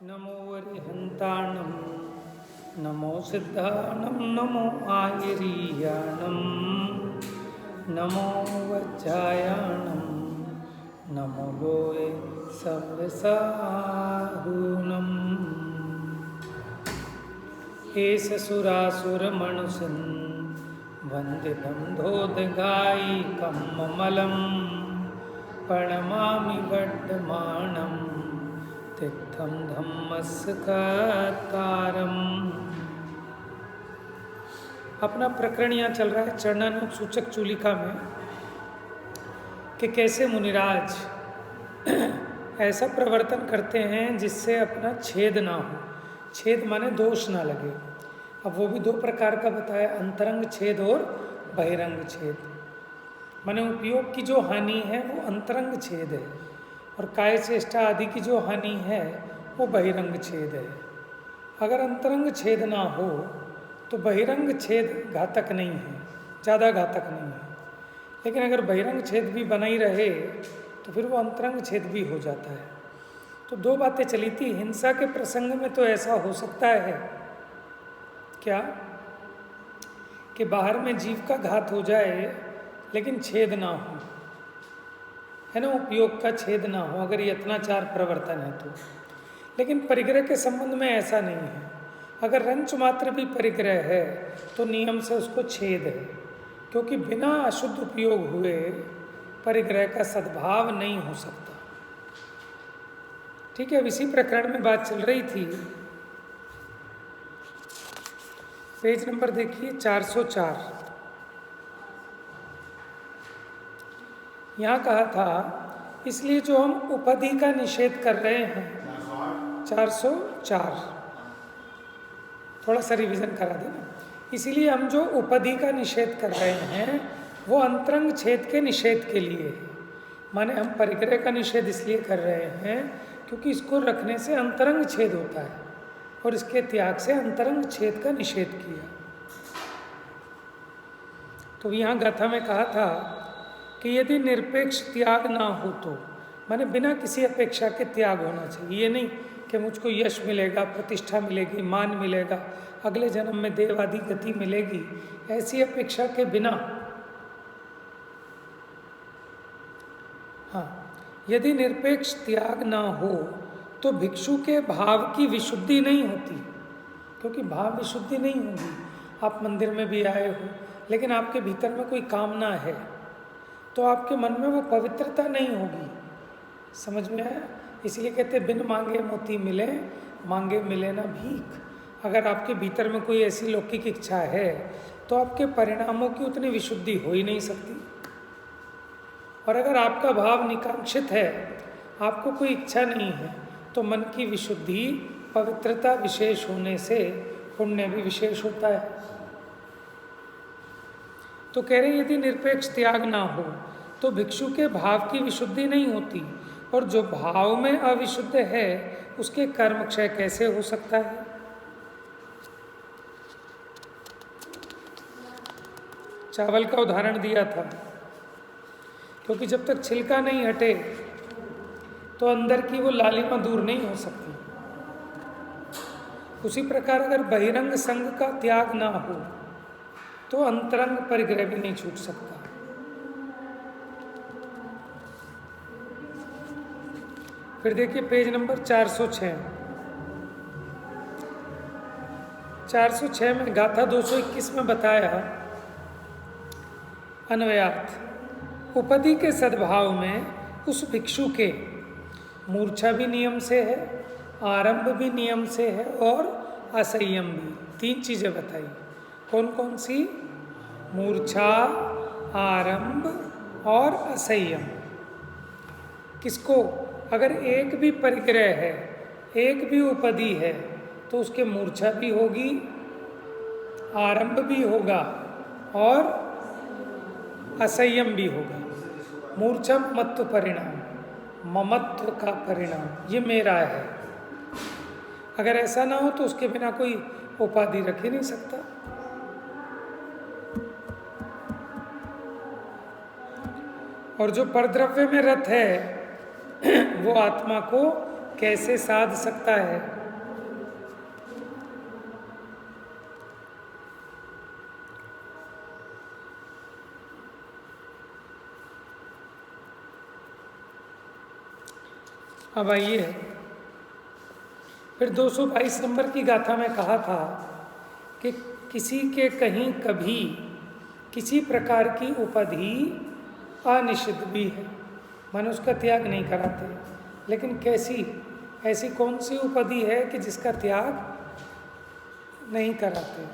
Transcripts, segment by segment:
नमो वरिहन्ताणं नमो सिद्धाणं नमो आयरीयाणं नमो वज्रायाणं नमो लोये सव्यसाहूनम् एष सुरासुरमणुषन् वन्दितं धोदगायिकं ममलं प्रणमामि वर्धमानं तीर्थं धम्मस्य कर्तारम्। अपना प्रकरण यहाँ चल रहा है चरणानुग सूचक चूलिका में कि कैसे मुनिराज ऐसा प्रवर्तन करते हैं जिससे अपना छेद ना हो। छेद माने दोष ना लगे। अब वो भी दो प्रकार का बताया, अंतरंग छेद और बहिरंग छेद। माने उपयोग की जो हानि है वो अंतरंग छेद है और काय चेष्टा आदि की जो हानि है वो बहिरंग छेद है। अगर अंतरंग छेद ना हो तो बहिरंग छेद घातक नहीं है, ज़्यादा घातक नहीं है। लेकिन अगर बहिरंग छेद भी बना ही रहे तो फिर वो अंतरंग छेद भी हो जाता है। तो दो बातें चली थी। हिंसा के प्रसंग में तो ऐसा हो सकता है क्या कि बाहर में जीव का घात हो जाए लेकिन छेद ना हो, है ना, उपयोग का छेद ना हो अगर यत्नाचार प्रवर्तन है तो। लेकिन परिग्रह के संबंध में ऐसा नहीं है। अगर रंच मात्र भी परिग्रह है तो नियम से उसको छेद है, क्योंकि बिना अशुद्ध उपयोग हुए परिग्रह का सद्भाव नहीं हो सकता। ठीक है, अब इसी प्रकरण में बात चल रही थी। पेज नंबर देखिए 404। यहाँ कहा था इसलिए जो हम उपधि का निषेध कर रहे हैं 404, थोड़ा सा रिवीजन करा देना। इसीलिए हम जो उपधि का निषेध कर रहे हैं वो अंतरंग छेद के निषेध के लिए है। माने हम परिग्रह का निषेध इसलिए कर रहे हैं क्योंकि इसको रखने से अंतरंग छेद होता है और इसके त्याग से अंतरंग छेद का निषेध किया। तो यहाँ गाथा में कहा था कि यदि निरपेक्ष त्याग ना हो तो माने बिना किसी अपेक्षा के त्याग होना चाहिए। ये नहीं कि मुझको यश मिलेगा, प्रतिष्ठा मिलेगी, मान मिलेगा, अगले जन्म में देव आदि गति मिलेगी, ऐसी अपेक्षा के बिना। हाँ, यदि निरपेक्ष त्याग ना हो तो भिक्षु के भाव की विशुद्धि नहीं होती, क्योंकि भाव विशुद्धि नहीं होगी। आप मंदिर में भी आए हो लेकिन आपके भीतर में कोई कामना है तो आपके मन में वो पवित्रता नहीं होगी। समझ में आया? इसलिए कहते बिन मांगे मोती मिले, मांगे मिले ना भीख। अगर आपके भीतर में कोई ऐसी लौकिक इच्छा है तो आपके परिणामों की उतनी विशुद्धि हो ही नहीं सकती। और अगर आपका भाव निकांक्षित है, आपको कोई इच्छा नहीं है, तो मन की विशुद्धि पवित्रता विशेष होने से पुण्य भी विशेष होता है। तो कह रहे यदि निरपेक्ष त्याग ना हो तो भिक्षु के भाव की विशुद्धि नहीं होती, और जो भाव में अविशुद्ध है उसके कर्म क्षय कैसे हो सकता है। चावल का उदाहरण दिया था, क्योंकि जब तक छिलका नहीं हटे तो अंदर की वो लालिमा दूर नहीं हो सकती। उसी प्रकार अगर बहिरंग संग का त्याग ना हो तो अंतरंग परिग्रह भी नहीं छूट सकता। फिर देखिए पेज नंबर 406। 406 में गाथा 221 में बताया अन्वयार्थ। उपधि के सद्भाव में उस भिक्षु के मूर्छा भी नियम से है, आरंभ भी नियम से है और असंयम भी। तीन चीजें बताई। कौन कौन सी? मूर्छा, आरंभ और असंयम। किसको? अगर एक भी परिग्रह है, एक भी उपधि है तो उसके मूर्छा भी होगी, आरंभ भी होगा और असंयम भी होगा। मूर्छा ममत्व परिणाम, ममत्व का परिणाम, ये मेरा है। अगर ऐसा ना हो तो उसके बिना कोई उपाधि रख ही नहीं सकता। और जो परद्रव्य में रत है वो आत्मा को कैसे साध सकता है? अब आइए, फिर 222 नंबर की गाथा में कहा था कि किसी के कहीं कभी किसी प्रकार की उपाधि अनिषिद्ध भी है, माने उसका त्याग नहीं कराते। लेकिन कैसी, ऐसी कौन सी उपाधि है कि जिसका त्याग नहीं कराते?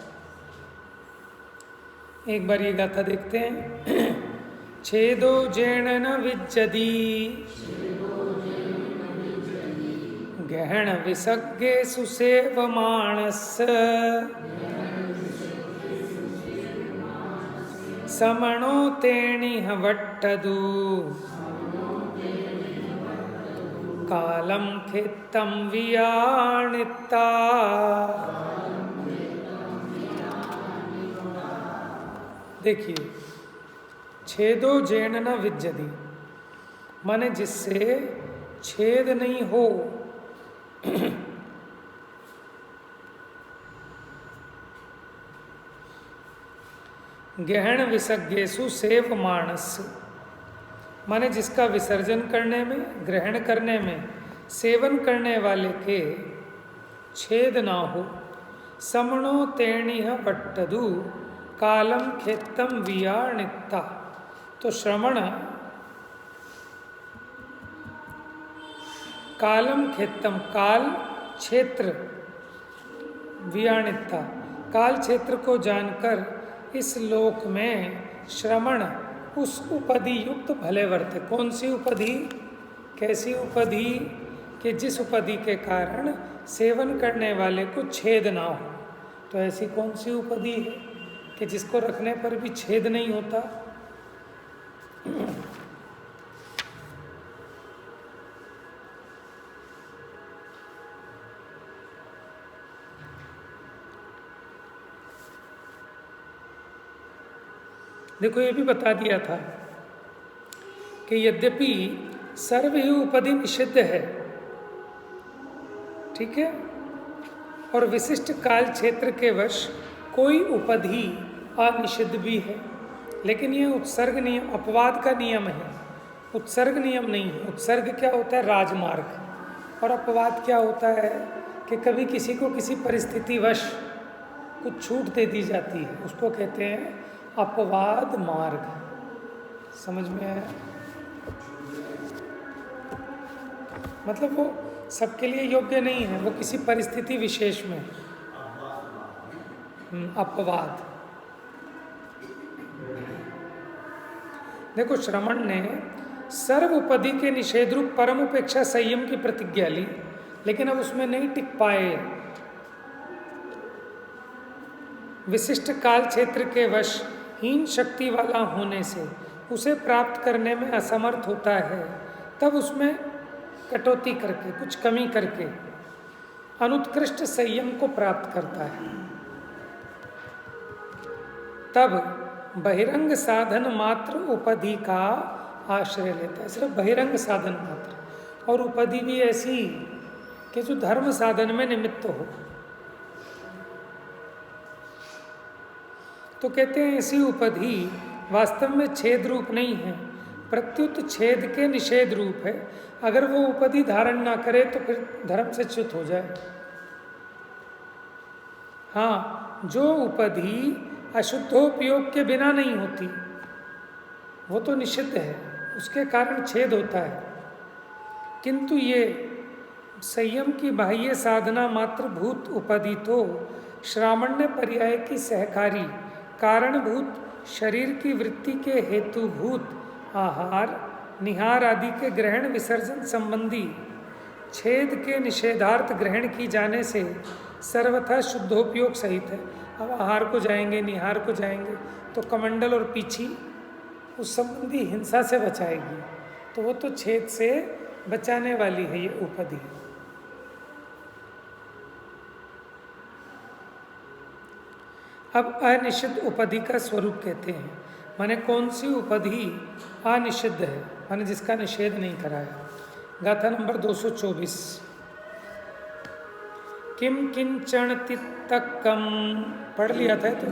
एक बार ये गाथा देखते हैं। छेदो जेण न विज्जति गहन विसज्ञे सुसेवमाणस् समणो तेणिह वट्टदु कालम खेत्तम वियाणिता। देखिए, छेदो जेण न विज्जति, माने जिससे छेद नहीं हो। गहन विसज्ञेषु सेवमाणस्, माने जिसका विसर्जन करने में, ग्रहण करने में, सेवन करने वाले के छेद ना हो। समणो तेणिह वट्टदु कालम खेत्तम वियाणिता। तो श्रवण कालम खेत्तम, काल क्षेत्र, वियाणिता, काल क्षेत्र को जानकर इस लोक में श्रवण उस उपाधि युक्त भले वर्ते। कौन सी उपाधि? कैसी उपाधि? कि जिस उपाधि के कारण सेवन करने वाले को छेद ना हो। तो ऐसी कौन सी उपाधि है कि जिसको रखने पर भी छेद नहीं होता? देखो, ये भी बता दिया था कि यद्यपि सर्व ही उपाधि निषिद्ध है, ठीक है, और विशिष्ट काल क्षेत्र के वश कोई उपाधि अनिषिद्ध भी है, लेकिन ये उत्सर्ग नियम, अपवाद का नियम है, उत्सर्ग नियम नहीं है। उत्सर्ग क्या होता है? राजमार्ग। और अपवाद क्या होता है? कि कभी किसी को किसी परिस्थिति वश कुछ छूट दे दी जाती है, उसको कहते हैं अपवाद मार्ग। समझ में आया? मतलब वो सबके लिए योग्य नहीं है, वो किसी परिस्थिति विशेष में अपवाद। देखो, श्रमण ने सर्व उपाधि के निषेध रूप परम उपेक्षा संयम की प्रतिज्ञा ली, लेकिन अब उसमें नहीं टिक पाए। विशिष्ट काल क्षेत्र के वश हीन शक्ति वाला होने से उसे प्राप्त करने में असमर्थ होता है, तब उसमें कटौती करके, कुछ कमी करके अनुत्कृष्ट संयम को प्राप्त करता है। तब बहिरंग साधन मात्र उपाधि का आश्रय लेता है। सिर्फ बहिरंग साधन मात्र, और उपाधि भी ऐसी कि जो धर्म साधन में निमित्त हो। तो कहते हैं ऐसी उपाधि वास्तव में छेद रूप नहीं है, प्रत्युत छेद के निषेध रूप है। अगर वो उपाधि धारण ना करे तो फिर धर्म से च्युत हो जाए। हाँ, जो उपाधि अशुद्धोपयोग के बिना नहीं होती वो तो निषिद्ध है, उसके कारण छेद होता है। किंतु ये संयम की बाह्य साधना मात्र भूत उपाधि तो श्रावण्य पर्याय की सहकारी कारणभूत शरीर की वृत्ति के हेतुभूत आहार निहार आदि के ग्रहण विसर्जन संबंधी छेद के निषेधार्थ ग्रहण की जाने से सर्वथा शुद्धोपयोग सहित है। अब आहार को जाएंगे, निहार को जाएंगे तो कमंडल और पीछी उस संबंधी हिंसा से बचाएगी, तो वो तो छेद से बचाने वाली है ये उपाधि। अब अनिषिद्ध उपाधि का स्वरूप कहते हैं, माने कौन सी उपाधि अनिषिद्ध है, माने जिसका निषेध नहीं कराया। गाथा नंबर 224। किम किंचन तिक्तकम पढ़ लिया था तो।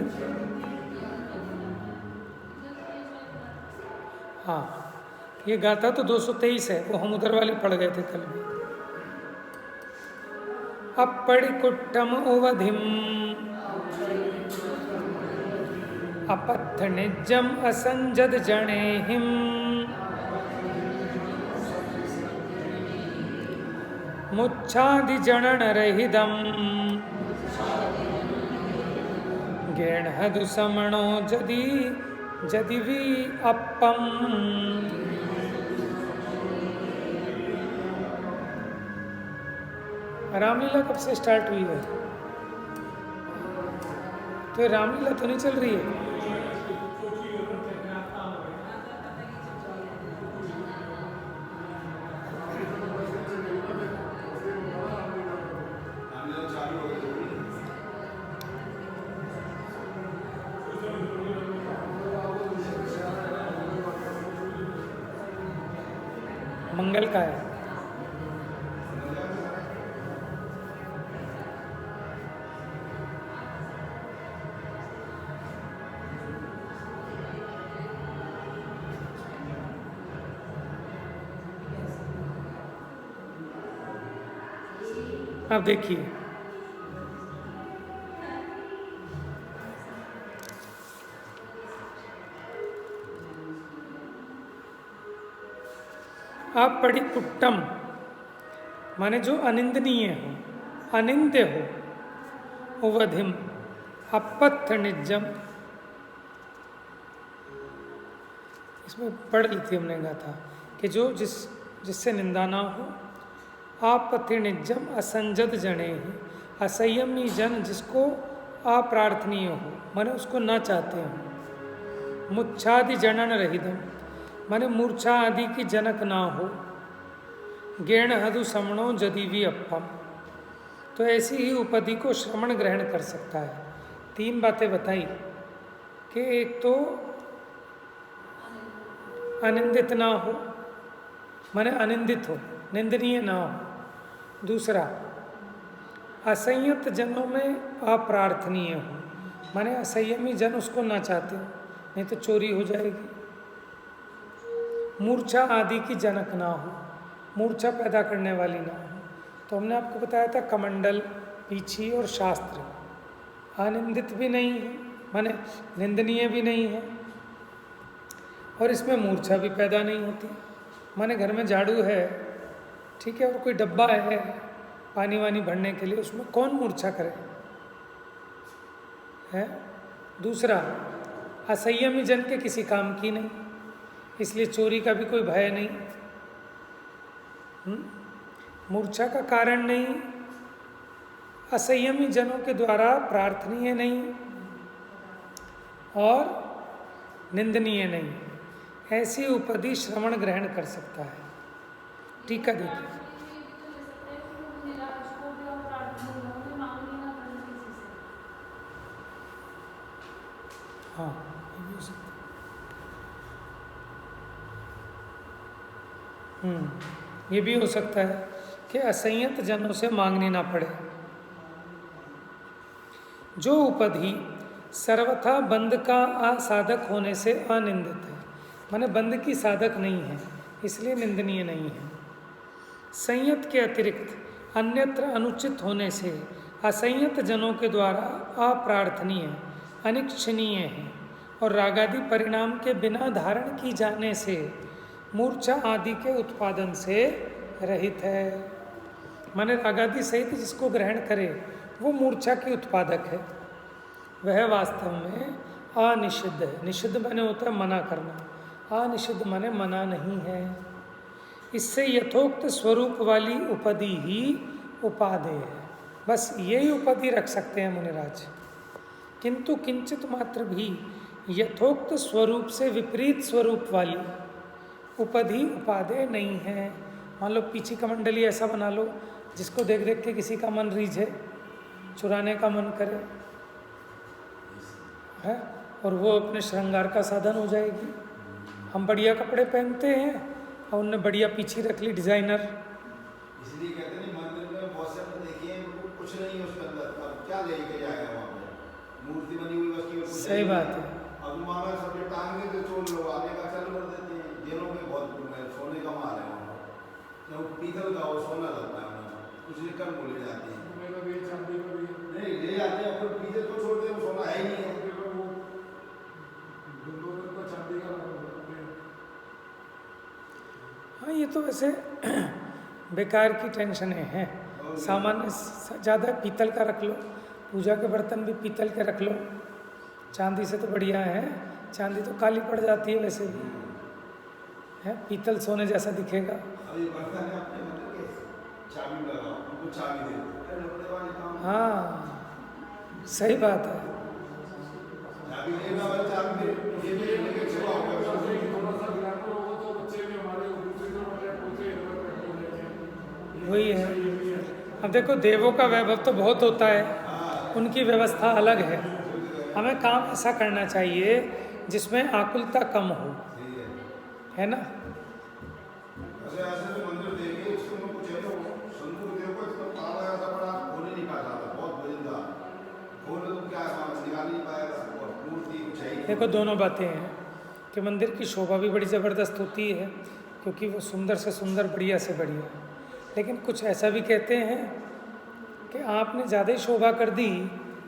हाँ, ये गाथा तो 223 है, वो हम उधर वाली पढ़ गए थे कल भी। अपड़ि कुट्टम उवधिम अपत्थ निजम असंजद जनेहिम मुच्छादि जनन रहिदम गेणहदु समणो जदि जदिवी अपम। रामलीला कब से स्टार्ट हुई है? तो ये रामलीला तो नहीं चल रही है? मंगल का है। अब देखिए, आप पढ़ी कुट्टम माने जो अनिंदनीय हो, अनिंद्य हो, उवधिम अपत्थ निजम, इसमें पढ़ ली थी हमने, कहा था कि जो जिससे निंदा ना हो, आपत्ति निजम असंजद जने ही, असंयमी जन जिसको अप्रार्थनीय हो माने उसको ना चाहते हो, मुच्छादि जनन रहिदम माने मूर्छा आदि की जनक ना हो, गेण हदु समणो जदीवी अपम, तो ऐसी ही उपधि को श्रवण ग्रहण कर सकता है। 3 बातें बताई कि एक तो अनिंदित ना हो माने अनिंदित हो, निंदनीय ना हो। दूसरा, असंयत जनों में अप्रार्थनीय हो माने असंयमी जन उसको ना चाहते हो, नहीं तो चोरी हो जाएगी। मूर्छा आदि की जनक ना हो, मूर्छा पैदा करने वाली ना हो। तो हमने आपको बताया था कमंडल, पीछी और शास्त्र आनंदित भी नहीं है माने निंदनीय भी नहीं है, और इसमें मूर्छा भी पैदा नहीं होती। माने घर में झाड़ू है, ठीक है, और कोई डब्बा है पानी वानी भरने के लिए, उसमें कौन मूर्छा करे है। दूसरा, असंयमी जन के किसी काम की नहीं, इसलिए चोरी का भी कोई भय नहीं। मूर्छा का कारण नहीं, असंयमी जनों के द्वारा प्रार्थनीय नहीं और निंदनीय नहीं, ऐसी उपधि श्रवण ग्रहण कर सकता है। टीका देखिए, हाँ ये भी हो सकता है। ये भी हो सकता है कि असंयत जनों से मांगनी ना पड़े। जो उपधि सर्वथा बंध का असाधक होने से अनिंदित है, माने बंध की साधक नहीं है इसलिए निंदनीय नहीं है। संयत के अतिरिक्त अन्यत्र अनुचित होने से असंयत जनों के द्वारा अप्रार्थनीय, अनिच्छनीय है और रागादि परिणाम के बिना धारण की जाने से मूर्छा आदि के उत्पादन से रहित है। माने रागादि सहित जिसको ग्रहण करे वो मूर्छा की उत्पादक है, वह वास्तव में अनिषिद्ध है। निषिद्ध माने होता है मना करना, अनिषिद्ध माने मना नहीं है। इससे यथोक्त स्वरूप वाली उपधि ही उपादेय है। बस यही उपधि रख सकते हैं मुनिराज, किंतु किंचित मात्र भी यथोक्त स्वरूप से विपरीत स्वरूप वाली उपधि उपादेय नहीं है। मान लो पीछी कमंडली ऐसा बना लो जिसको देख देख के किसी का मन रीझे, चुराने का मन करे है, और वो अपने श्रृंगार का साधन हो जाएगी। हम बढ़िया कपड़े पहनते हैं और उनने बढ़िया पीछी रख ली डिजाइनर, इसलिए कहते हैं मंदिर में बहुत से आपने देखे हैं, उनको कुछ नहीं है उसके अंदर, अब क्या लेके जाएगा वहाँ पे? मूर्ति बनी हुई बस केवल कुछ सही बात है। अब महाराज सब टांगे तो चोर लोग आने का चालू कर देते हैं। जेलों में बहुत सोने का माल है वहाँ, जब पीतल का वो सोना लगता है वहाँ, कुछ लिखकर बोले जाते हैं नहीं ले जाते हैं, फिर पीछे तो छोड़ते हैं, वो सोना है ही नहीं है। हाँ, ये तो वैसे बेकार की टेंशनें हैं। सामान्य ज़्यादा पीतल का रख लो, पूजा के बर्तन भी पीतल के रख लो, चांदी से तो बढ़िया है। चांदी तो काली पड़ जाती है वैसे भी है, पीतल सोने जैसा दिखेगा। अब ये बर्तन है अपने मतलब के चाबी लगाओ, उनको चाबी दे दो, हाँ सही बात है। चाबी लेना वाला चाबी दे, ये भी लेके चलो आओ। वही है। अब देखो, देवों का वैभव तो बहुत होता है, उनकी व्यवस्था अलग है। हमें काम ऐसा करना चाहिए जिसमें आकुलता कम हो, है ना। ऐसे ऐसे तो मंदिर देंगे, इसको मैं कुछ है तो संतूर देव को इसका ताला ऐसा बड़ा खोल ही नहीं पाता, बहुत वजनदार खोले तो क्या निकाल नहीं पाएगा, और मूर्ति कुछ है ही। देखो, दोनों बातें हैं कि मंदिर की शोभा भी बड़ी ज़बरदस्त होती है, क्योंकि वो सुंदर से सुंदर, बढ़िया से बढ़िया। लेकिन कुछ ऐसा भी कहते हैं कि आपने ज़्यादा ही शोभा कर दी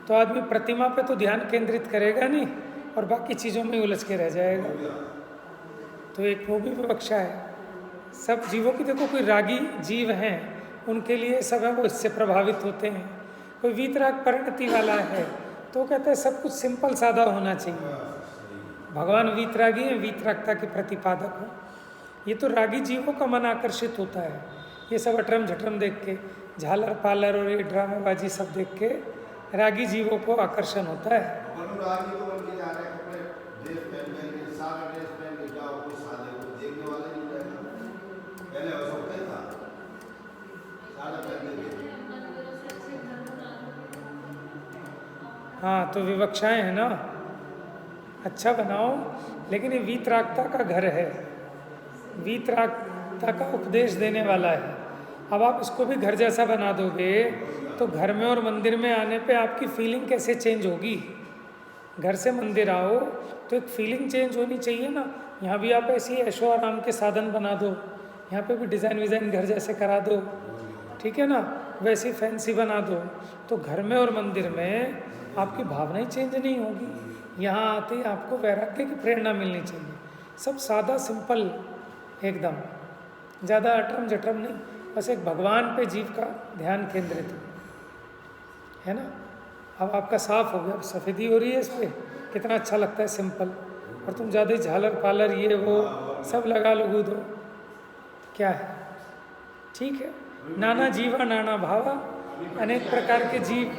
तो आदमी प्रतिमा पे तो ध्यान केंद्रित करेगा नहीं और बाकी चीज़ों में उलझ के रह जाएगा। तो एक वो भी विवक्षा है। सब जीवों की देखो, कोई रागी जीव हैं उनके लिए सब है वो इससे प्रभावित होते हैं। कोई वीतराग परिणति वाला है तो कहते हैं सब कुछ सिंपल सादा होना चाहिए। भगवान वीतरागी हैं, वीतरागता के प्रतिपादक हो। ये तो रागी जीवों का मन आकर्षित होता है, ये सब अटरम झटरम देख के, झालर पालर और ये ड्रामेबाजी सब देख के रागी जीवों को आकर्षण होता है। अनुरागी तो उनके जा रहे हैं कपड़े ड्रेस पहन के, सादा ड्रेस पहन के जाओ, कोई सादे को देखने वाला नहीं रहेगा। पहले वैसा होता ही था, सादा पहन के। हाँ, तो विवक्षाएं हैं ना, अच्छा बनाओ। लेकिन ये वीतरागता का घर है, वीतरागता का उपदेश देने वाला है। अब आप इसको भी घर जैसा बना दोगे तो घर में और मंदिर में आने पे आपकी फीलिंग कैसे चेंज होगी। घर से मंदिर आओ तो एक फीलिंग चेंज होनी चाहिए ना। यहाँ भी आप ऐसी ऐशो आराम के साधन बना दो, यहाँ पे भी डिज़ाइन विज़ाइन घर जैसे करा दो, ठीक है ना, वैसी फैंसी बना दो, तो घर में और मंदिर में आपकी भावनाएं चेंज नहीं होगी। यहाँ आते ही आपको वैराग्य की प्रेरणा मिलनी चाहिए। सब सादा सिंपल एकदम, ज़्यादा अटरम जटरम नहीं, बस एक भगवान पे जीव का ध्यान केंद्रित है ना। अब आपका साफ हो गया, अब सफ़ेदी हो रही है इस पर, कितना अच्छा लगता है सिंपल। और तुम ज़्यादा ही झालर पालर ये वो सब लगा लगू दो, क्या है। ठीक है, नाना जीवा नाना भावा, अनेक प्रकार के जीव।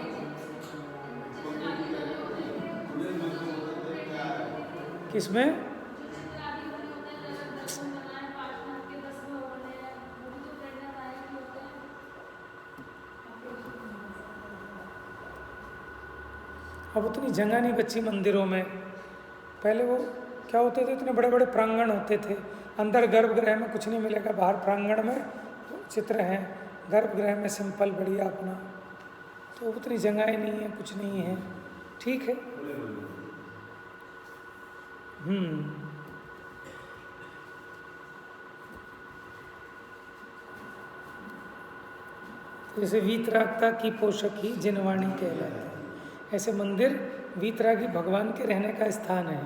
किसमें? अब उतनी जगह नहीं बची मंदिरों में। पहले वो क्या होते थे, इतने बड़े बड़े प्रांगण होते थे। अंदर गर्भगृह में कुछ नहीं मिलेगा, बाहर प्रांगण में चित्र हैं, गर्भगृह में सिंपल बढ़िया अपना। तो उतनी जगह ही नहीं है, कुछ नहीं है, ठीक है। जैसे वीतरागता की पोषक ही जिनवाणी कहलाती है, ऐसे मंदिर वीतरागी भगवान के रहने का स्थान है,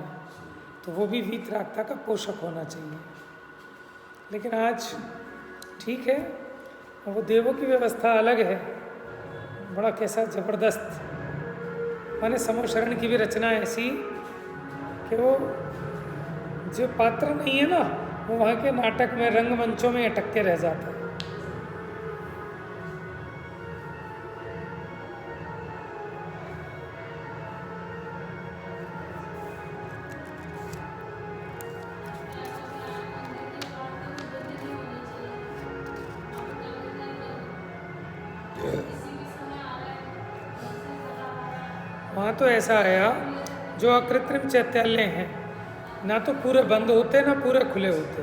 तो वो भी वीतरागता का पोषक होना चाहिए। लेकिन आज ठीक है, वो देवों की व्यवस्था अलग है, बड़ा कैसा जबरदस्त। माने समोशरण की भी रचना ऐसी कि वो जो पात्र नहीं है ना, वो वहाँ के नाटक में, रंगमंचों में अटक के रह जाता है। वहाँ तो ऐसा आया, जो अकृत्रिम चैत्यालय हैं ना तो पूरे बंद होते ना पूरे खुले होते।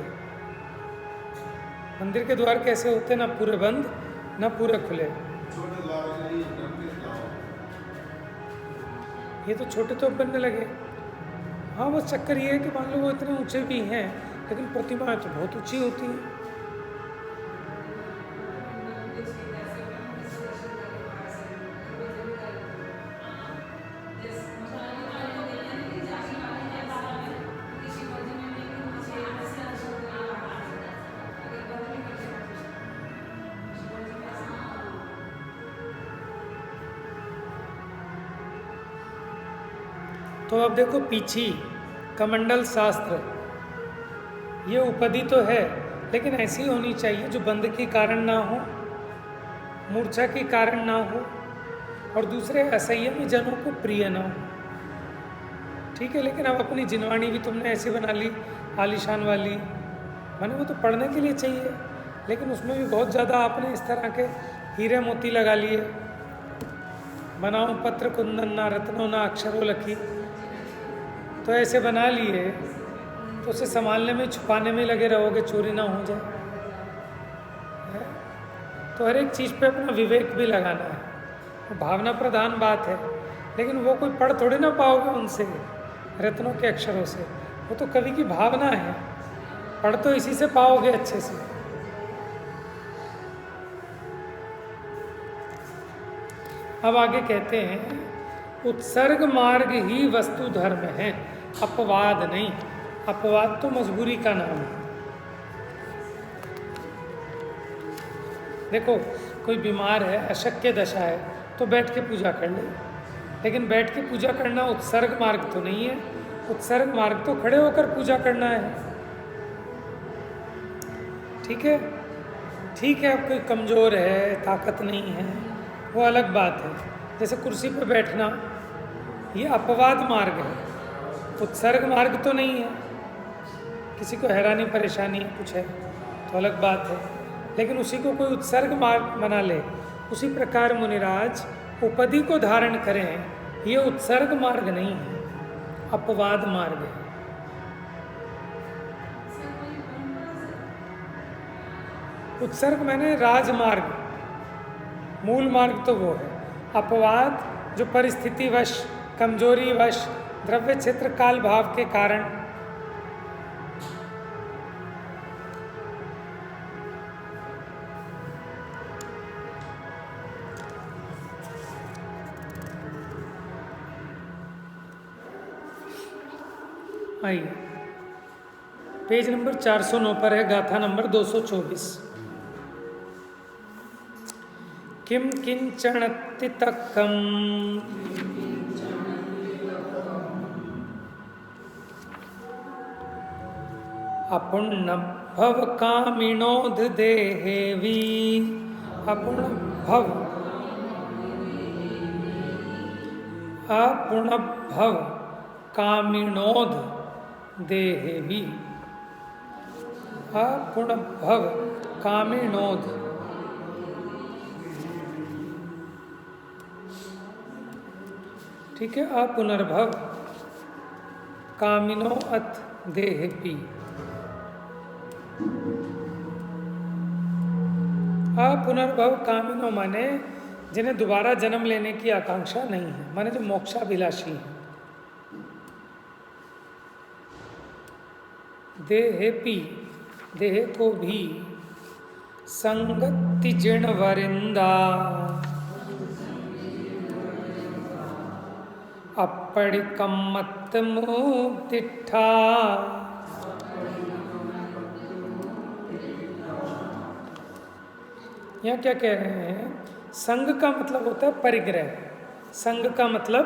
मंदिर के द्वार कैसे होते, ना पूरे बंद ना पूरे खुले। छोटे द्वार ये तो छोटे तो बनने लगे। हाँ, बस चक्कर ये है कि मान लो वो इतने ऊंचे भी हैं, लेकिन प्रतिमाएं तो बहुत ऊंची होती हैं। तो अब देखो, पीछी कमंडल शास्त्र, ये उपधि तो है, लेकिन ऐसी होनी चाहिए जो बंध के कारण ना हो, मूर्छा के कारण ना हो, और दूसरे असंयमी जनों को प्रिय ना हो। ठीक है, लेकिन अब अपनी जिनवाणी भी तुमने ऐसी बना ली आलीशान वाली, माने वो तो पढ़ने के लिए चाहिए, लेकिन उसमें भी बहुत ज़्यादा आपने इस तरह के हीरे मोती लगा लिए। बनाओ पत्र कुंदन ना रत्नों ना अक्षरों लखी, तो ऐसे बना लिए तो उसे संभालने में छुपाने में लगे रहोगे, चोरी ना हो जाए। है? तो हर एक चीज़ पे अपना विवेक भी लगाना है, वो भावना प्रधान बात है, लेकिन वो कोई पढ़ थोड़े ना पाओगे उनसे, रत्नों के अक्षरों से। वो तो कवि की भावना है, पढ़ तो इसी से पाओगे अच्छे से। अब आगे कहते हैं, उत्सर्ग मार्ग ही वस्तु धर्म है, अपवाद नहीं। अपवाद तो मजबूरी का नाम है। देखो, कोई बीमार है, अशक्य दशा है, तो बैठ के पूजा कर ले, लेकिन बैठ के पूजा करना उत्सर्ग मार्ग तो नहीं है। उत्सर्ग मार्ग तो खड़े होकर पूजा करना है। ठीक है, ठीक है, अब कोई कमज़ोर है, ताकत नहीं है, वो अलग बात है। जैसे कुर्सी पर बैठना, ये अपवाद मार्ग है, उत्सर्ग मार्ग तो नहीं है। किसी को हैरानी परेशानी कुछ है तो अलग बात है, लेकिन उसी को कोई उत्सर्ग मार्ग बना ले। उसी प्रकार मुनिराज उपधि को धारण करें, ये उत्सर्ग मार्ग नहीं है, अपवाद मार्ग है। उत्सर्ग मैंने राजमार्ग, मूल मार्ग तो वो है। अपवाद जो परिस्थितिवश, कमजोरीवश, द्रव्य क्षेत्र काल भाव के कारण, आइए पेज नंबर 409 पर है, गाथा नंबर 224। किम किंचन तितकम अपुण्य भव कामिनोध देहेवी। अपुण्य भव, अपुण्य भव कामिनोध देहेवी। अपुण्य भव कामिनोध, ठीक है, अपुनर्भव कामिनो अथ देहेपी। अपुनर्भव कामिनो माने जिन्हें दोबारा जन्म लेने की आकांक्षा नहीं है, माने जो मोक्षाभिलाषी है। देहेपी, देह को भी, संगति जिण वरिंदा अपड़िकम्मत मुक्तिठा। यहाँ क्या कह रहे हैं? संग का मतलब होता है परिग्रह, संग का मतलब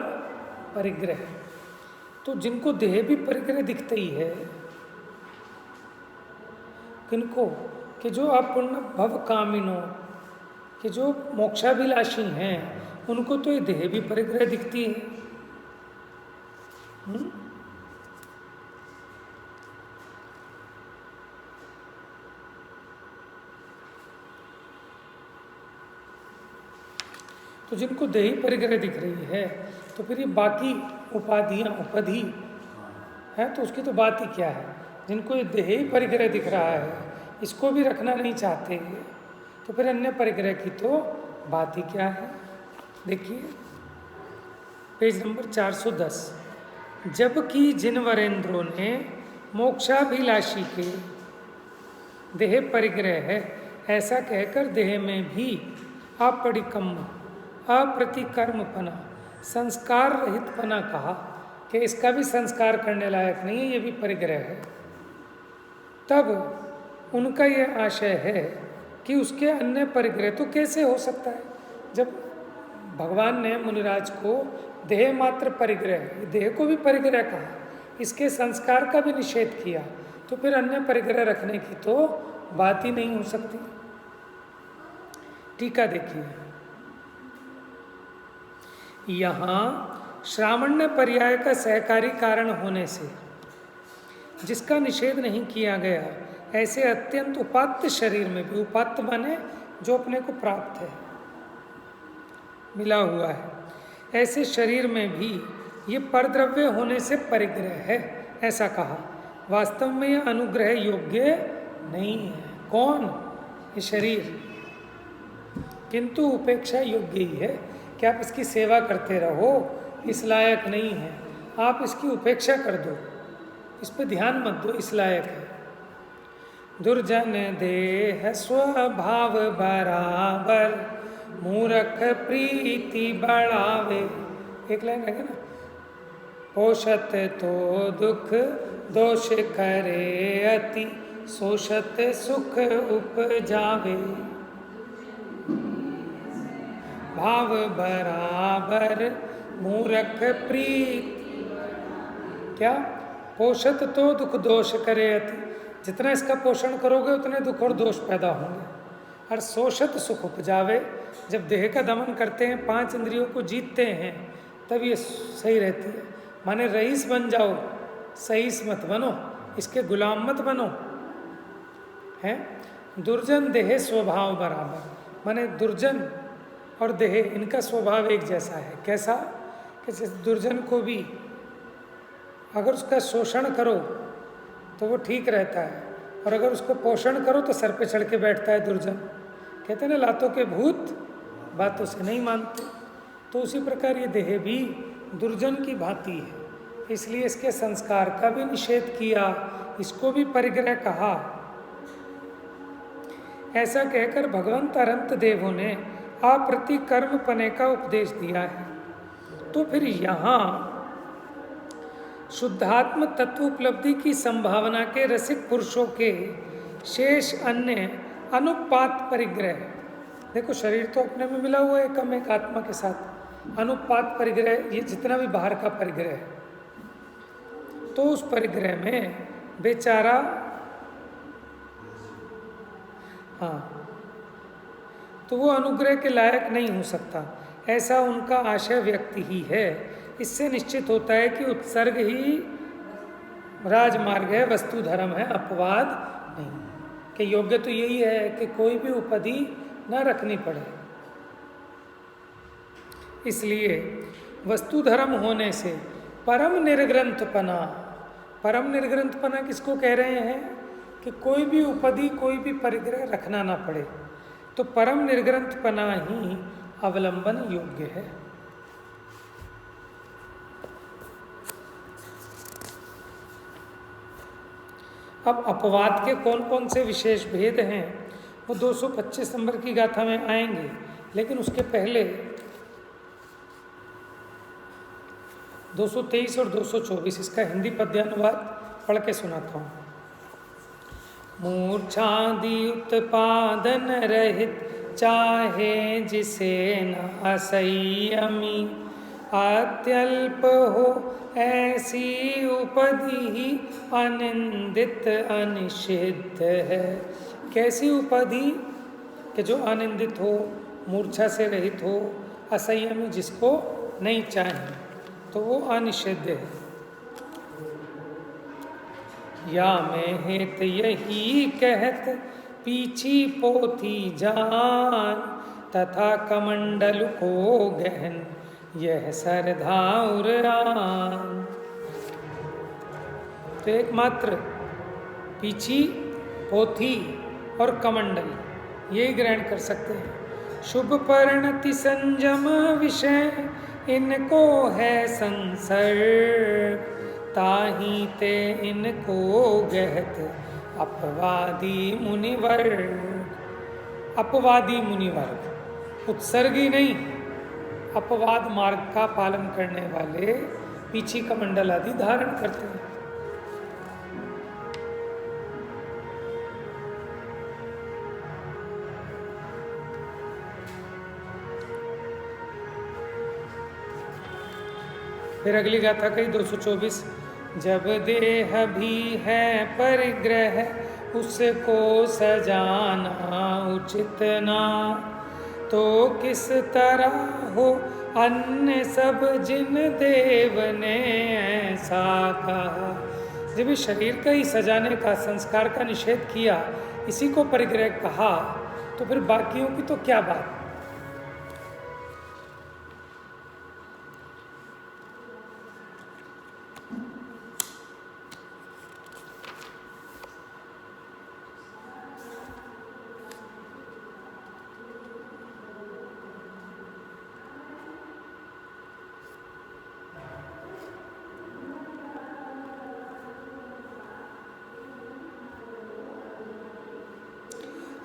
परिग्रह। तो जिनको देह भी परिग्रह दिखता ही है, किनको? कि जो अपुण्य भव कामिनो, कि जो मोक्षाभिलाषी हैं, उनको तो ये देह भी परिग्रह दिखती है। तो जिनको देही परिग्रह दिख रही है, तो फिर ये बाकी उपाधियां, उपधि है, तो उसकी तो बात ही क्या है। जिनको ये देही परिग्रह दिख रहा है, इसको भी रखना नहीं चाहते, तो फिर अन्य परिग्रह की तो बात ही क्या है। देखिए, पेज नंबर 410। जबकि जिन वरेंद्रों ने मोक्षाभिलाषी के देह परिग्रह है ऐसा कहकर देह में भी अपरिकम्म अप्रतिकर्मपना संस्कार रहितपना कहा कि इसका भी संस्कार करने लायक नहीं है, ये भी परिग्रह है, तब उनका यह आशय है कि उसके अन्य परिग्रह तो कैसे हो सकता है। जब भगवान ने मुनिराज को देह मात्र परिग्रह, देह को भी परिग्रह कहा, इसके संस्कार का भी निषेध किया, तो फिर अन्य परिग्रह रखने की तो बात ही नहीं हो सकती। टीका देखिए, यहाँ श्रावण्य पर्याय का सहकारी कारण होने से जिसका निषेध नहीं किया गया, ऐसे अत्यंत उपात्त शरीर में भी, उपात्त माने जो अपने को प्राप्त है, मिला हुआ है, ऐसे शरीर में भी ये परद्रव्य होने से परिग्रह है ऐसा कहा। वास्तव में यह अनुग्रह योग्य नहीं है। कौन? ये शरीर। किंतु उपेक्षा योग्य ही है कि आप इसकी सेवा करते रहो, इस लायक नहीं है, आप इसकी उपेक्षा कर दो, इस पे ध्यान मत दो, इस लायक है। दुर्जन देह स्वभाव बराबर, मूर्ख प्रीति बढ़ावे। एक लाइन लगे ना, पोषत तो दुख दोष करे अति, शोषत सुख उपजावे। भाव बराबर मूर्ख प्रीति, क्या? पोषत तो दुख दोष करे अति, जितना इसका पोषण करोगे उतने दुख और दोष पैदा होंगे। और शोषत सुख उपजावे, जब देह का दमन करते हैं, 5 इंद्रियों को जीतते हैं, तब ये सही रहती है। माने रईस बन जाओ, सईस मत बनो, इसके गुलाम मत बनो। हैं? दुर्जन देह स्वभाव बराबर, माने दुर्जन और देह इनका स्वभाव एक जैसा है। कैसा? कि दुर्जन को भी अगर उसका शोषण करो तो वो ठीक रहता है, और अगर उसको पोषण करो तो सर पे चढ़ के बैठता है दुर्जन। कहते हैं ना, लातों के भूत बातों से नहीं मानते। तो उसी प्रकार ये देह भी दुर्जन की भांति है, इसलिए इसके संस्कार का भी निषेध किया, इसको भी परिग्रह कहा। ऐसा कहकर भगवंत अनंत देवों ने अप्रतिकर्म पने का उपदेश दिया है। तो फिर यहाँ शुद्धात्म तत्व उपलब्धि की संभावना के रसिक पुरुषों के शेष अन्य अनुपात परिग्रह, देखो शरीर तो अपने में मिला हुआ है एकम एक आत्मा के साथ, अनुपात परिग्रह ये जितना भी बाहर का परिग्रह है, तो उस परिग्रह में बेचारा, हाँ, तो वो अनुग्रह के लायक नहीं हो सकता, ऐसा उनका आशय व्यक्ति ही है। इससे निश्चित होता है कि उत्सर्ग ही राजमार्ग है, वस्तु धर्म है, अपवाद नहीं। कि योग्य तो यही है कि कोई भी उपाधि न रखनी पड़े। इसलिए वस्तु धर्म होने से परम निर्ग्रंथपना, परम निर्ग्रंथपना किसको कह रहे हैं? कि कोई भी उपाधि, कोई भी परिग्रह रखना ना पड़े, तो परम निर्ग्रंथपना ही अवलंबन योग्य है। अब अपवाद के कौन कौन से विशेष भेद हैं वो 225 नंबर की गाथा में आएंगे, लेकिन उसके पहले 223 और 224 इसका हिंदी पद्यानुवाद पढ़ के सुनाता हूँ। मूर्छादि उत्पादन रहित चाहे जिसे न असंयमी, अत्यल्प हो ऐसी उपाधि ही अनिंदित अनिषिद्ध है। कैसी उपाधि? कि जो आनंदित हो, मूर्छा से रहित हो, असंयमी, जिसको नहीं चाहिए, तो वो अनिषिद्ध है। या मैं हेत यही कहत पीछी पोथी जान, तथा कमंडल को गहन यह सरधाउर आन। तो एकमात्र पीछी, पोथी और कमंडल यही ग्रहण कर सकते हैं। शुभ परिणति संयम विषय इनको है संसर्ग, ताही ते इनको गहत अपवादी मुनिवर्ग। अपवादी मुनिवर्ग, उत्सर्गी नहीं, अपवाद मार्ग का पालन करने वाले पीछी का मंडल आदि धारण करते हैं। फिर अगली गाथा कही 224। जब देह भी है परिग्रह, उसको सजाना उचित ना, तो किस तरह हो अन्य सब जिन देव ने ऐसा कहा। जब इस शरीर का ही सजाने का, संस्कार का निषेध किया, इसी को परिग्रह कहा, तो फिर बाकियों की तो क्या बात।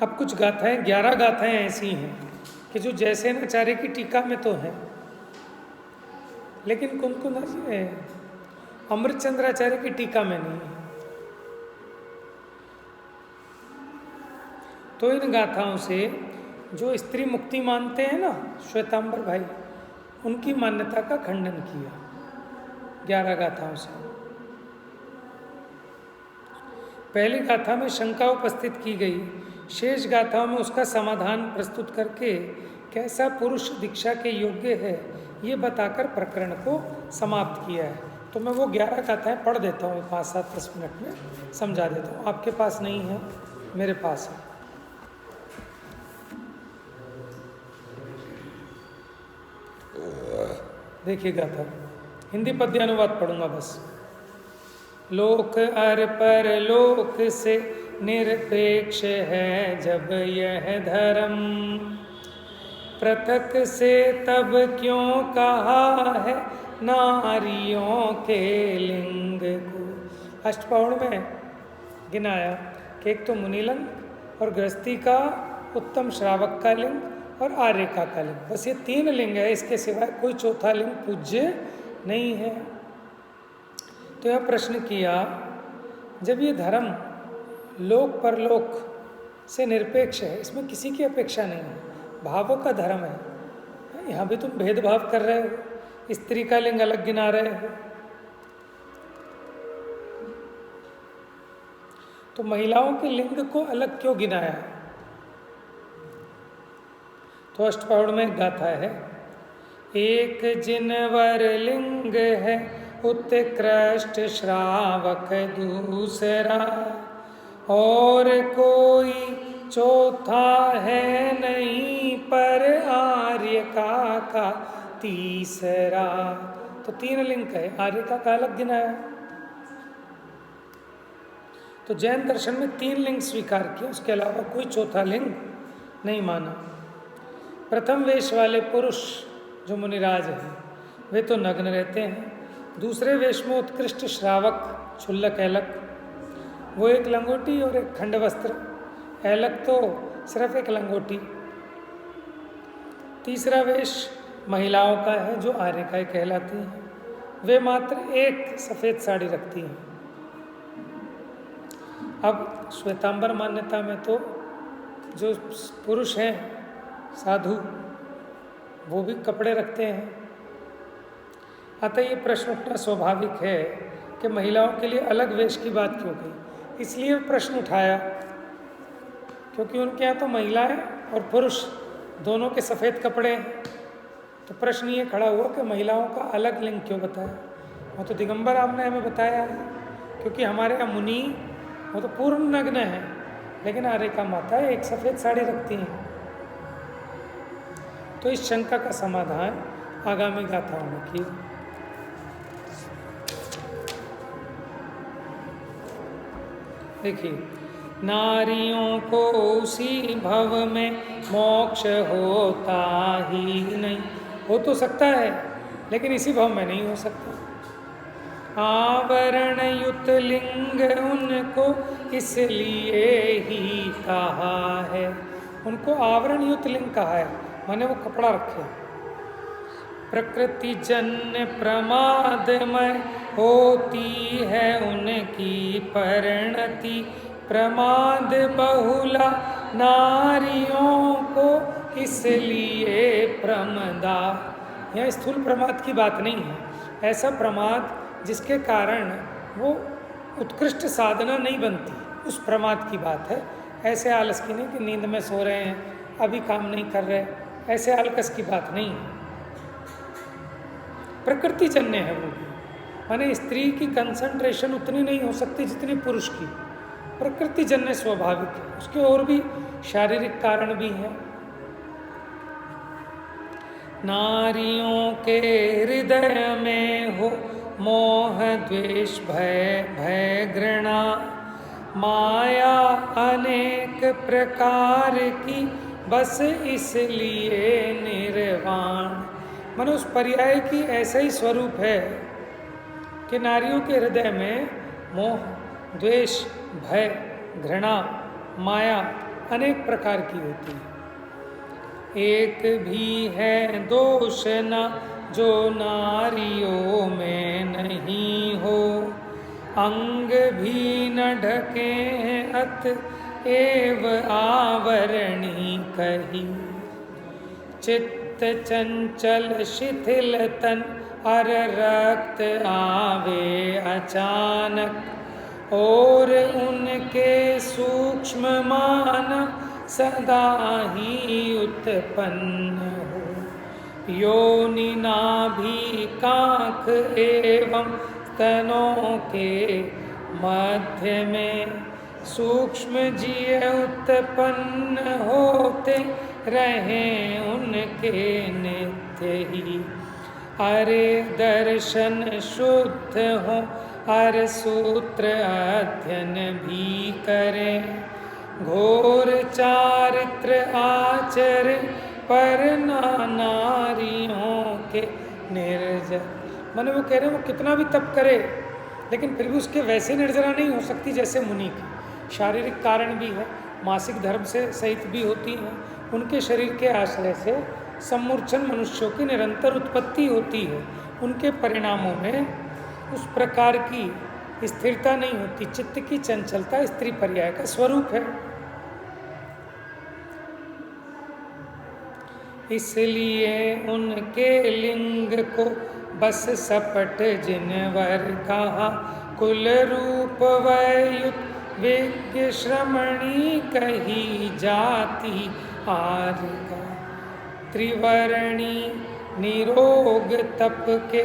अब कुछ गाथाएं, 11 गाथाएं ऐसी हैं कि जो जैसे आचार्य की टीका में तो हैं, लेकिन कुंकुम अमृतचंद्राचार्य की टीका में नहीं है। तो इन गाथाओं से जो स्त्री मुक्ति मानते हैं ना श्वेतांबर भाई, उनकी मान्यता का खंडन किया 11 गाथाओं से। पहली गाथा में शंका उपस्थित की गई, शेष गाथाओं में उसका समाधान प्रस्तुत करके कैसा पुरुष दीक्षा के योग्य है ये बताकर प्रकरण को समाप्त किया है। तो मैं वो 11 गाथाएं पढ़ देता हूँ, 5-7-10 मिनट में समझा देता हूँ। आपके पास नहीं है, मेरे पास है। देखिए गाथा, हिंदी पद्यानुवाद पढ़ूंगा बस। लोक अर पर लोक से निरपेक्ष है जब यह धर्म, पृथक से तब क्यों कहा है नारियों के लिंग को। अष्टपौड़ में गिनाया कि एक तो मुनिलिंग और गृहस्थी का, उत्तम श्रावक का लिंग और आर्यका का लिंग, बस ये 3 लिंग है, इसके सिवाय कोई चौथा लिंग पूज्य नहीं है। तो यह प्रश्न किया, जब ये धर्म लोक परलोक से निरपेक्ष है, इसमें किसी की अपेक्षा नहीं है, भावों का धर्म है, यहाँ भी तुम भेदभाव कर रहे हो, स्त्री का लिंग अलग गिना रहे हो, तो महिलाओं के लिंग को अलग क्यों गिनाया। तो अष्टपौड़ में गाथा है, एक जिनवर लिंग है उत्कृष्ट श्रावक दूसरा, और कोई चौथा है नहीं पर आर्यका का तीसरा। तो 3 लिंग है, आर्यका का अलग गिनाया। तो जैन दर्शन में 3 लिंग स्वीकार किया, उसके अलावा कोई चौथा लिंग नहीं माना। प्रथम वेश वाले पुरुष जो मुनिराज हैं वे तो नग्न रहते हैं, दूसरे वेश में उत्कृष्ट श्रावक क्षुल्लक ऐलक, वो एक लंगोटी और एक खंड वस्त्र, ऐलक तो सिर्फ एक लंगोटी। तीसरा वेश महिलाओं का है जो आर्यकाएँ कहलाती हैं, वे मात्र एक सफ़ेद साड़ी रखती हैं। अब श्वेतांबर मान्यता में तो जो पुरुष हैं साधु वो भी कपड़े रखते हैं। अतः ये प्रश्न उठना स्वाभाविक है कि महिलाओं के लिए अलग वेश की बात क्यों गई। इसलिए प्रश्न उठाया क्योंकि उनके यहाँ तो महिलाएं और पुरुष दोनों के सफ़ेद कपड़े हैं। तो प्रश्न ये खड़ा हुआ कि महिलाओं का अलग लिंग क्यों बताया। वो तो दिगंबर आपने हमें बताया है, क्योंकि हमारे यहाँ मुनि वो तो पूर्ण नग्न है, लेकिन आर्यका माता एक सफ़ेद साड़ी रखती हैं। तो इस शंका का समाधान आगामी गाथाओं में किया। देखिए, नारियों को उसी भव में मोक्ष होता ही नहीं। हो तो सकता है लेकिन इसी भाव में नहीं हो सकता। आवरण युत लिंग उनको इसलिए ही कहा है, उनको आवरण युत लिंग कहा है, माने वो कपड़ा रखे। प्रकृति जन्य प्रमादमय होती है उनकी परिणति, प्रमाद बहुला नारियों को इसलिए प्रमदा। यह स्थूल प्रमाद की बात नहीं है, ऐसा प्रमाद जिसके कारण वो उत्कृष्ट साधना नहीं बनती, उस प्रमाद की बात है। ऐसे आलस की नहीं कि नींद में सो रहे हैं, अभी काम नहीं कर रहे, ऐसे आलकस की बात नहीं है। प्रकृति जन्य है वो भी, माने स्त्री की कंसंट्रेशन उतनी नहीं हो सकती जितनी पुरुष की, प्रकृति जन्य स्वाभाविक है। उसके और भी शारीरिक कारण भी हैं। नारियों के हृदय में हो मोह द्वेष भय घृणा, माया अनेक प्रकार की बस इसलिए निर्वाण। मानो उस पर्याय की ऐसा ही स्वरूप है कि नारियों के हृदय में मोह द्वेष भय घृणा माया अनेक प्रकार की होती है। एक भी है दोष न जो नारियों में नहीं हो, अंग भी न ढके अत एव आवरणी कही। चित्त चंचल शिथिल तन अर रक्त आवे अचानक, और उनके सूक्ष्म मानव सदा ही उत्पन्न हो। योनि नाभि कांख एवं स्तनों के मध्य में सूक्ष्म जीव उत्पन्न होते रहे उनके नित्य ही। अरे दर्शन शुद्ध हो अर सूत्र अध्ययन भी करें, घोर चारित्र आचर पर नारियों के निर्जर। माने वो कह रहे हैं वो कितना भी तप करे लेकिन फिर भी उसके वैसे निर्जरा नहीं हो सकती जैसे मुनि की। शारीरिक कारण भी है, मासिक धर्म से सहित भी होती हैं, उनके शरीर के आश्रय से सम्मूर्छन मनुष्यों की निरंतर उत्पत्ति होती है, उनके परिणामों में उस प्रकार की स्थिरता नहीं होती। चित्त की चंचलता स्त्री पर्याय का स्वरूप है। इसलिए उनके लिंग को बस सपट जिनवर कहा, कुल रूप वयुत विज्ञ श्रमणी कही जाति आर्गा। त्रिवर्णी निरोग तप के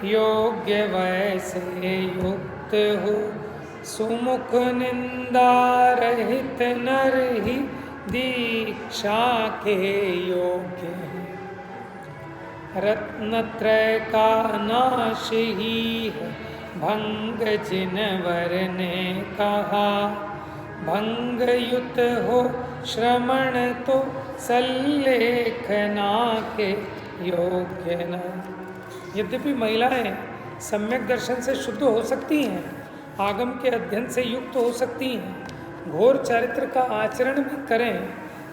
योग्य वैसे युक्त हो, सुमुख निंदा रहित नर ही दीक्षा के योग्य है। रत्नत्रय का नाश ही है भंग जिनवर ने कहा, भंग युत हो श्रमण तो सल्लेखना के योग्य न। यद्यपि महिलाएं सम्यक दर्शन से शुद्ध हो सकती हैं, आगम के अध्ययन से युक्त हो सकती हैं, घोर चारित्र का आचरण भी करें,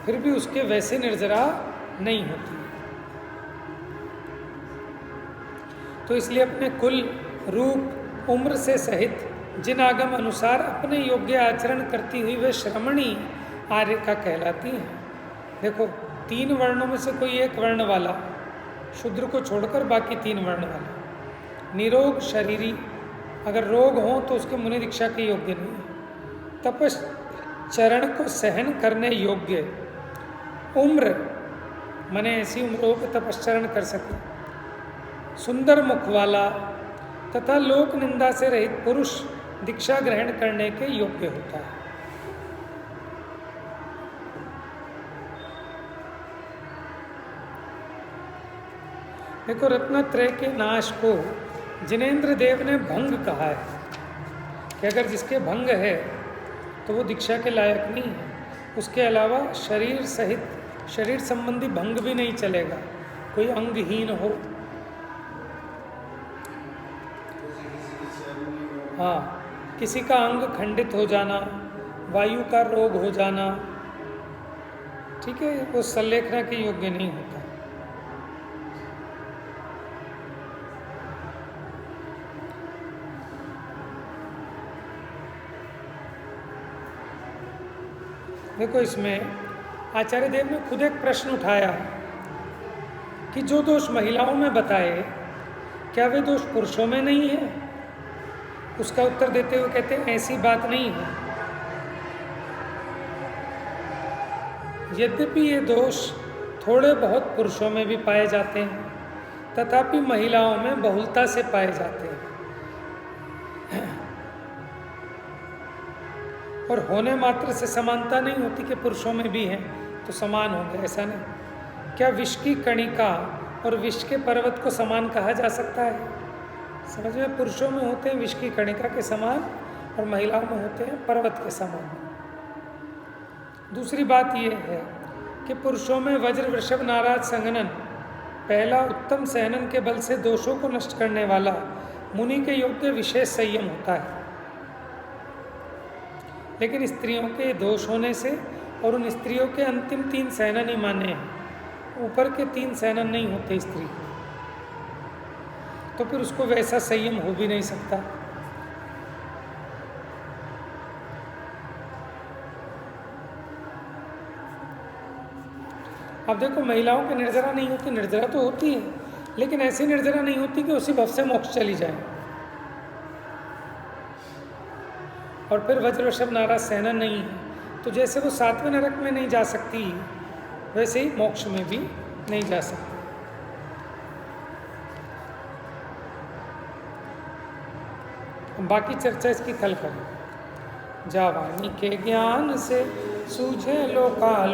फिर भी उसके वैसे निर्जरा नहीं होती। तो इसलिए अपने कुल रूप उम्र से सहित जिन आगम अनुसार अपने योग्य आचरण करती हुई वे श्रमणी आर्यका कहलाती हैं। देखो, 3 वर्णों में से कोई एक वर्ण वाला, शूद्र को छोड़कर बाकी 3 वर्ण वाला, निरोग शरीरी, अगर रोग हो तो उसके मुनि दीक्षा के योग्य नहीं है। तपश्चरण को सहन करने योग्य, उम्र माने ऐसी उम्र हो कि तपश्चरण कर सके, सुंदर मुख वाला तथा लोक निंदा से रहित पुरुष दीक्षा ग्रहण करने के योग्य होता है। देखो, रत्नत्रय के नाश को जिनेंद्र देव ने भंग कहा है कि अगर जिसके भंग है तो वो दीक्षा के लायक नहीं है। उसके अलावा शरीर सहित शरीर संबंधी भंग भी नहीं चलेगा। कोई अंगहीन हो, हाँ, किसी का अंग खंडित हो जाना, वायु का रोग हो जाना, ठीक है, वो संलेखना के योग्य नहीं होता। देखो, इसमें आचार्य देव ने खुद एक प्रश्न उठाया कि जो दोष महिलाओं में बताए, क्या वे दोष पुरुषों में नहीं है? उसका उत्तर देते हुए कहते हैं ऐसी बात नहीं है। यद्यपि ये दोष थोड़े बहुत पुरुषों में भी पाए जाते हैं, तथापि महिलाओं में बहुलता से पाए जाते हैं। और होने मात्र से समानता नहीं होती कि पुरुषों में भी हैं तो समान होंगे, ऐसा नहीं। क्या विष की कणिका और विष के पर्वत को समान कहा जा सकता है? समझ में, पुरुषों में होते हैं विष की कणिका के समान और महिलाओं में होते हैं पर्वत के समान। दूसरी बात यह है कि पुरुषों में वज्र वृषभ नाराज संघनन, पहला उत्तम सहनन के बल से दोषों को नष्ट करने वाला मुनि के योग्य विशेष संयम होता है। लेकिन स्त्रियों के दोष होने से और उन स्त्रियों के अंतिम 3 सहनन ही माने हैं, ऊपर के 3 सहनन नहीं होते स्त्री को, तो फिर उसको वैसा संयम हो भी नहीं सकता। अब देखो, महिलाओं की निर्जरा नहीं होती, निर्जरा तो होती है, लेकिन ऐसी निर्जरा नहीं होती कि उसी भव से मोक्ष चली जाए। और फिर वज्र वृषभ नाराज सहनन नहीं है, तो जैसे वो 7वें नरक में नहीं जा सकती, वैसे ही मोक्ष में भी नहीं जा सकती। बाकी चर्चा इसकी कल करें। जावानी के ज्ञान से सूझे लोकाल